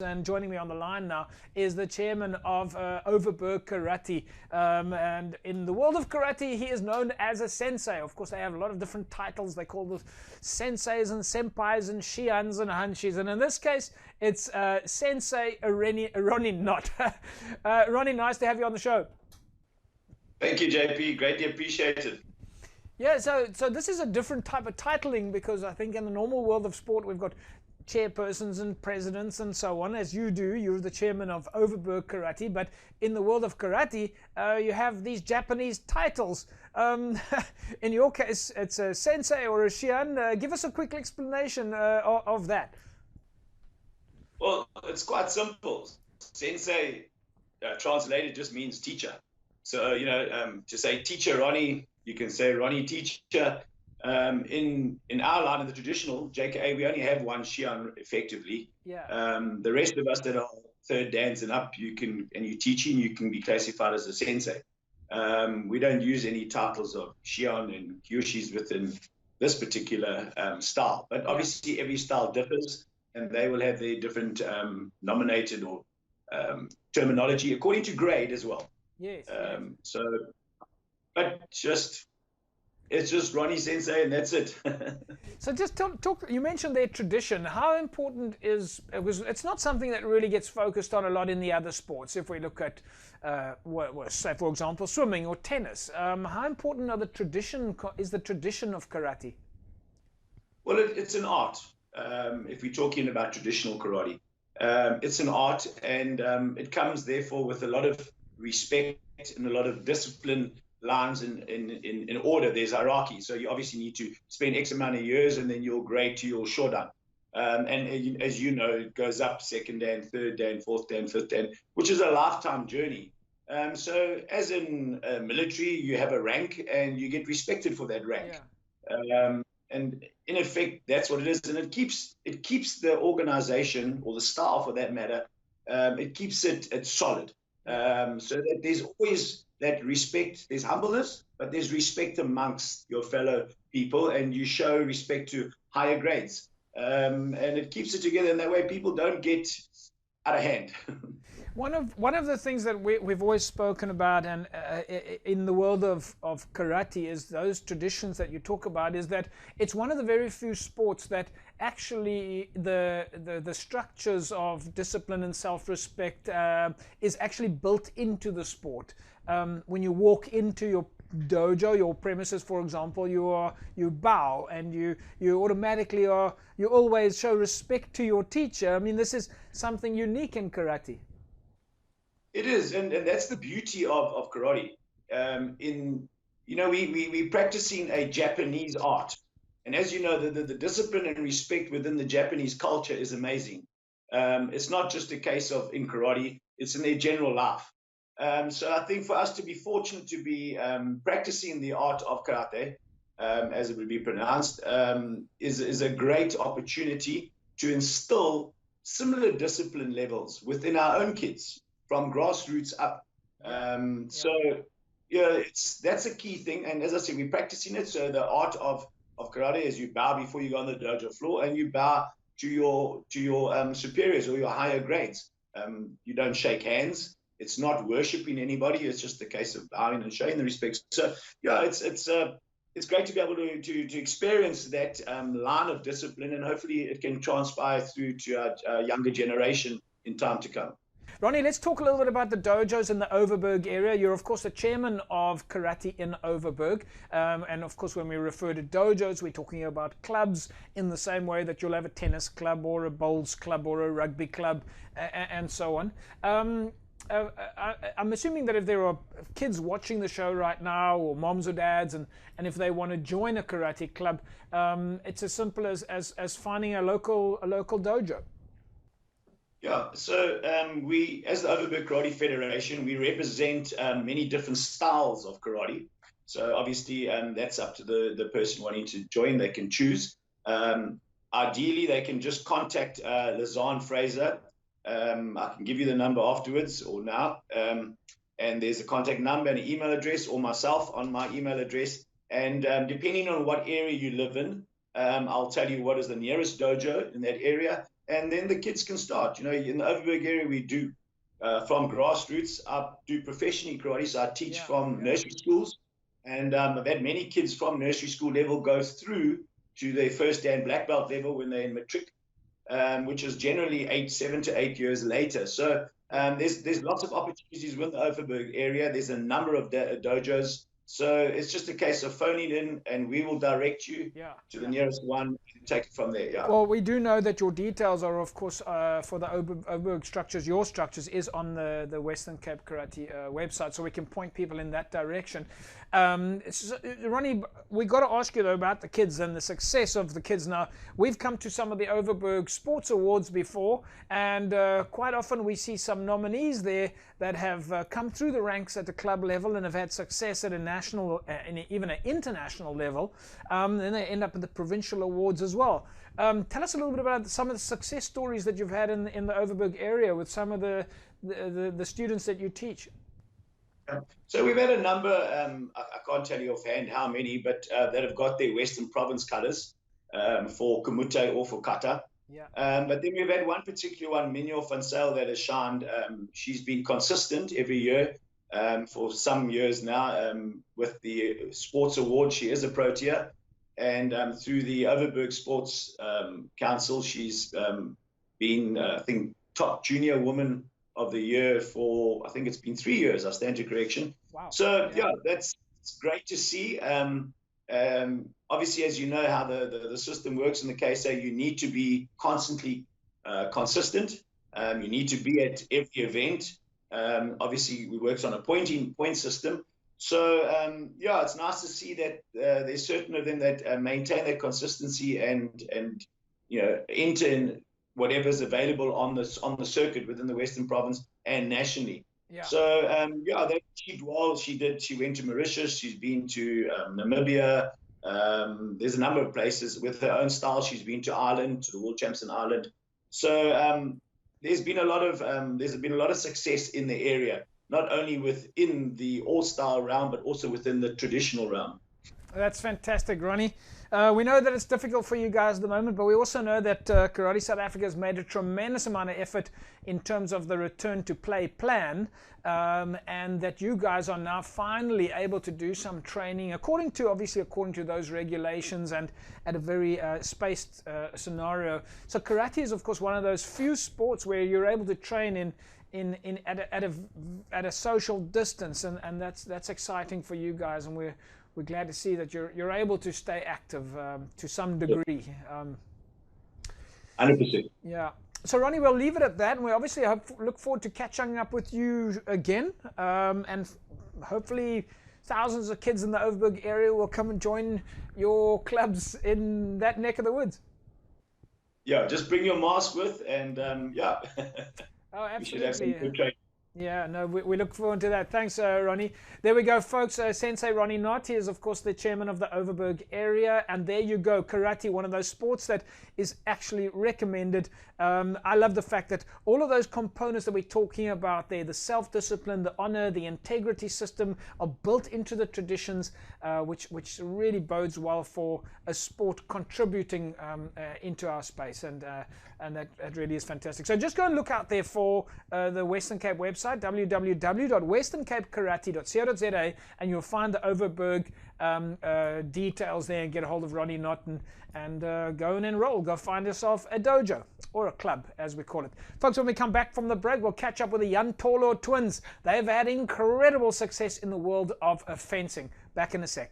And joining me on the line now is the chairman of Overberg Karate. And in the world of karate, he is known as a sensei. Of course, they have a lot of different titles. They call them senseis and senpais and shians and hanshis. And in this case, it's Sensei Ronnie Knott. Ronnie, nice to have you on the show. Thank you, JP. Greatly appreciated. Yeah, so this is a different type of titling, because I think in the normal world of sport, we've got chairpersons and presidents and so on, as you do. You're the chairman of Overberg Karate, but in the world of karate, you have these Japanese titles. In your case, it's a sensei or a shian. Give us a quick explanation of that. Well, it's quite simple. Sensei, translated, just means teacher. So, to say teacher Ronnie, you can say Ronnie teacher. In our line, in the traditional JKA, we only have one shian effectively. Yeah. The rest of us that are third dans and up, you're teaching, you can be classified as a sensei. We don't use any titles of shian and kyoshis within this particular style, but obviously every style differs, and they will have their different nominated or terminology according to grade as well. Yes. But it's just Ronnie Sensei, and that's it. So just talk. You mentioned their tradition. How important is it? It's not something that really gets focused on a lot in the other sports. If we look at, say for example, swimming or tennis, how important is the tradition of karate? Well, it's an art. If we're talking about traditional karate, it's an art, and it comes therefore with a lot of respect and a lot of discipline. Lines in order. There's hierarchy, so you obviously need to spend X amount of years, and then you'll grade to your shodan. And as you know, it goes up second dan, third dan, fourth dan, fifth dan, which is a lifetime journey. So as in military, you have a rank, and you get respected for that rank. Yeah. And in effect, that's what it is, and it keeps the organization, or the style for that matter, it keeps it solid. So that there's always that respect. There's humbleness, but there's respect amongst your fellow people, and you show respect to higher grades. And it keeps it together, and that way people don't get out of hand. One of the things that we've always spoken about, and in the world of karate, is those traditions that you talk about, is that it's one of the very few sports that actually the structures of discipline and self-respect is actually built into the sport. When you walk into your dojo, your premises, for example, you bow, and you automatically you always show respect to your teacher. I mean, this is something unique in karate. It is, and that's the beauty of karate. We're practicing a Japanese art, and as you know, the discipline and respect within the Japanese culture is amazing. It's not just a case of in karate; it's in their general life. So I think for us to be fortunate to be practicing the art of karate, as it would be pronounced, is a great opportunity to instill similar discipline levels within our own kids from grassroots up. That's a key thing. And as I said, we're practicing it. So the art of karate is you bow before you go on the dojo floor, and you bow to your superiors or your higher grades. You don't shake hands. It's not worshiping anybody. It's just a case of bowing and showing the respect. So yeah, it's great to be able to experience that line of discipline, and hopefully it can transpire through to our younger generation in time to come. Ronnie, let's talk a little bit about the dojos in the Overberg area. You're, of course, the chairman of karate in Overberg. And, of course, when we refer to dojos, we're talking about clubs in the same way that you'll have a tennis club or a bowls club or a rugby club and so on. I'm assuming that if there are kids watching the show right now, or moms or dads, and if they want to join a karate club, it's as simple as finding a local dojo. Yeah, so we, as the Overberg Karate Federation, we represent many different styles of karate. So obviously that's up to the person wanting to join. They can choose. Ideally, they can just contact Lazan Fraser. I can give you the number afterwards or now. And there's a contact number and an email address, or myself on my email address. And depending on what area you live in, I'll tell you what is the nearest dojo in that area. and then the kids can start. In the Overberg area, we do from grassroots up to professionally karate. So I teach from nursery schools, and I've had many kids from nursery school level go through to their first dan black belt level when they're in matric, which is generally 7 to 8 years later. So there's lots of opportunities within the Overberg area. There's a number of dojos. So it's just a case of phoning in, and we will direct you to the nearest one and take it from there. Well, we do know that your details are, of course, for the Overberg structures, your structures is on the Western Cape Karate website, so we can point people in that direction. Ronnie, we got to ask you though about the kids and the success of the kids. Now, we've come to some of the Overberg Sports Awards before, and quite often we see some nominees there that have come through the ranks at the club level and have had success at a national, even an international level. Then they end up at the provincial awards as well. Tell us a little bit about some of the success stories that you've had in the Overberg area with some of the students that you teach. So we've had a number, I can't tell you offhand how many, but that have got their Western Province colours for Kumute or for Kata. But then we've had one particular one, Minyo van Zyl, that has shined. She's been consistent every year for some years now with the Sports Award. She is a Protea. And through the Overberg Sports Council, she's been, I think, top junior woman of the year for, I think it's been 3 years, I stand to correction. Wow. So it's great to see. Obviously, as you know how the system works in the KSA, you need to be constantly consistent. You need to be at every event. Obviously, we work on a point system. So it's nice to see that there's certain of them that maintain that consistency and enter in whatever's available on the circuit within the Western Province and nationally. So that achieved well. She went to Mauritius. She's been to Namibia. There's a number of places with her own style. She's been to Ireland, to the World Champs in Ireland. So there's been a lot of success in the area, not only within the all-style realm, but also within the traditional realm. That's fantastic, Ronnie. We know that it's difficult for you guys at the moment, but we also know that Karate South Africa has made a tremendous amount of effort in terms of the return to play plan, and that you guys are now finally able to do some training according to those regulations and at a very spaced scenario. So karate is, of course, one of those few sports where you're able to train at a social distance, and that's exciting for you guys, and we're glad to see that you're able to stay active to some degree. 100%. Yeah. So Ronnie, we'll leave it at that, and we obviously look forward to catching up with you again, and hopefully thousands of kids in the Overberg area will come and join your clubs in that neck of the woods. Yeah, just bring your mask with, and Oh, absolutely. We should have some good training. Yeah, no, we look forward to that. Thanks, Ronnie. There we go, folks. Sensei Ronnie Knott, he is, of course, the chairman of the Overberg area. And there you go, karate, one of those sports that is actually recommended. I love the fact that all of those components that we're talking about there, the self-discipline, the honor, the integrity system, are built into the traditions, which really bodes well for a sport contributing into our space. And that really is fantastic. So just go and look out there for the Western Cape website, www.westerncapekarate.co.za, and you'll find the Overberg details there, and get a hold of Ronnie Knott and go and enroll. Go find yourself a dojo, or a club as we call it. Folks, when we come back from the break, we'll catch up with the Yantolo twins. They've had incredible success in the world of fencing. Back in a sec.